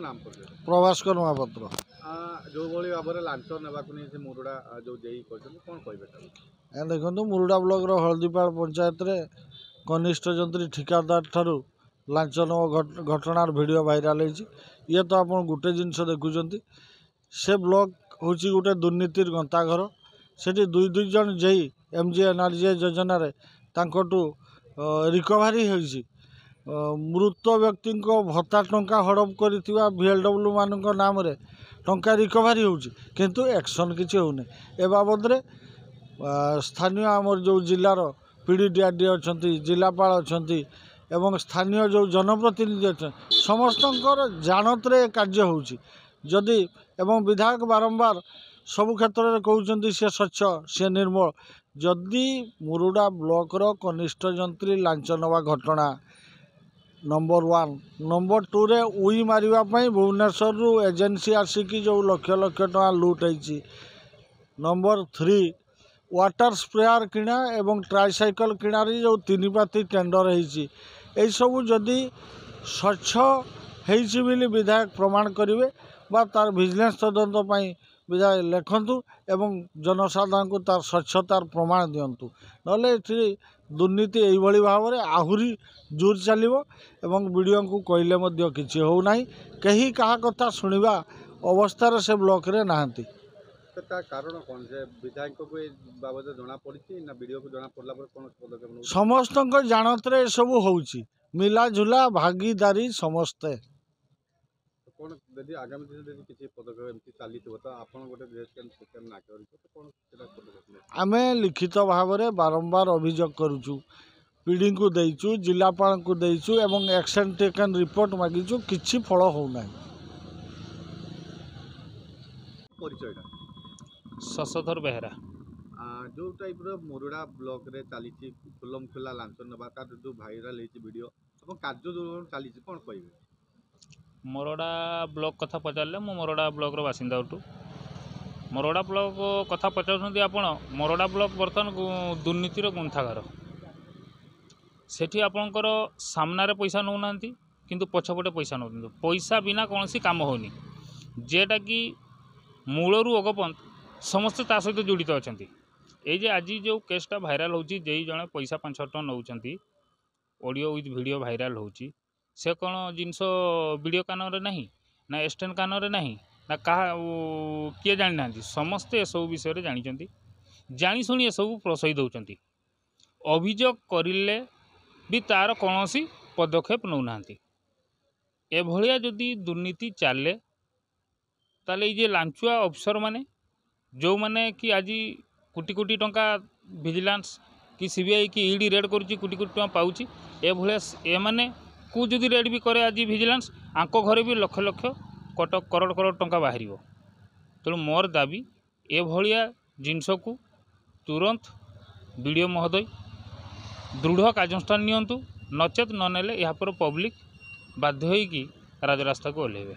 नाम परिचय प्रभास्कर महापात्र जो भली भाव में लांच ने से मुरुडा जो जेई कौन कहे देखो मुरुडा ब्लॉक हलदीपाल पंचायत रे कनिष्ठ जंत्री ठिकादार ठारू लांच घटनार वीडियो वायरल होती। ये तो आप गोटे जिनस देखुं से ब्लॉक हूँ गोटे दुर्नीतिर गंताघर से दुई दुई जन जेई MGNRGA योजना रिकवरी होती मृत व्यक्ति भत्ता टंका हड़प कर VLW मान नाम रे टंका रिकवरी होची किंतु एक्शन किसी होने ए बाबद रे स्थानीय आमर जो जिलार PDDRD अच्छा जिलापाल अच्छा एवं स्थानीय जो जनप्रतिनिधि अच्छा समस्त जानत रे कार्य होची जदि एवं विधायक बारंबार सबु क्षेत्र में कहते सी स्वच्छ सी निर्मल जदि मुरुडा ब्लॉक कनिष्ठ जंत्री लांच नवा घटना नंबर 1 नंबर 2 रे उई मारिवाई भुवनेश्वर रु एजेंसी आसिकी जो लक्ष लक्ष टका लुट होती नंबर 3 वाटर स्प्रेयर किणा एवं ट्राइसाइकल किणारी जो 3 पाती टेंडर होती सबू जदि स्वच्छ होली विधायक प्रमाण करेंगे बा तार विजिलेंस तदंत विधायक लेखतु एवं जनसाधारण को तार स्वच्छतार प्रमाण दिंतु ना दुर्नीति यही भाव में आहुरी जोर चलो एवं वीडियो को कहले किसी होना कहीं कहा कथा शुणा अवस्था से ब्लॉक रे नहांती कारण कौन से विधायक को बाबद जना पड़ी ना वीडियो को जना पड़ला पर कौन पदक्षेप समस्त जानत रे सब होउची मिला झुला भागीदारी समस्ते कौन यदि आगामी दिन यदि किसी पदक्षेप एमती चली तो आपन गोटे ना कर आमे लिखित भाव में बारंबार अभियोग करूचु पीढ़ी को देचु जिलापाल को देचु एवं एक्शन टेकन रिपोर्ट मागिचु किछि फल होना परिचय शशधर बेहरा जो टाइप मुरुडा ब्लॉक रे चली खुलम खुला लांच नवा जो भाइराल वीडियो और कार्य जो चली कौन कहे मोरडा ब्लॉक कथा पचारे मु मोरडा ब्लॉक रो बासिंदा उठू मोरडा ब्लॉक कथा पचार आपण मोरडा ब्लॉक बर्तमान दुर्नीतिर गुंथागार सेठी आपणकर सामने पैसा नौ ना किंतु पछपटे पैसा नौ पैसा बिना कौन सी काम होनी जेटा कि मूलरू अगपंत समस्ते ता सहित जोड़ित अच्छा ये आज जो केसटा भाइराल होची जेई जने पैसा 500 टका नौचंती ऑडियो विथ वीडियो भाइराल होची से कौन जिनस वीडियो कान रे नहीं ना एक्सटेंड कान रे नहीं ना कहा किए जानी ना समस्ते ए सब विषय रे जानी जानी शुणी सब प्रसई दौरान अभियोग करिले भी तार कौन सी पदक्षेप नौ ना एभलिया जदि दुर्नीति चले ताले ये लांचुआ अफसर माने जो माने कि आज कोटी कोटी टंका विजिलेंस कि CBI कि ED रेड करुच्ची कोटी कोटी टंका पाउची ए माने को जदि रेड भी करे आज विजिलेंस आंको घरे भी लक्ष लक्ष करोड़ करोड़ टंका बाहर तेणु मोर दाबी एभलिया जिनस को तुरंत वीडियो महोदय दृढ़ कार्यानुष्ठान नियंतु नचेत ननेले यहाँ पर पब्लिक बाध्य होइकी राजरास्ता को ओह्लैबे।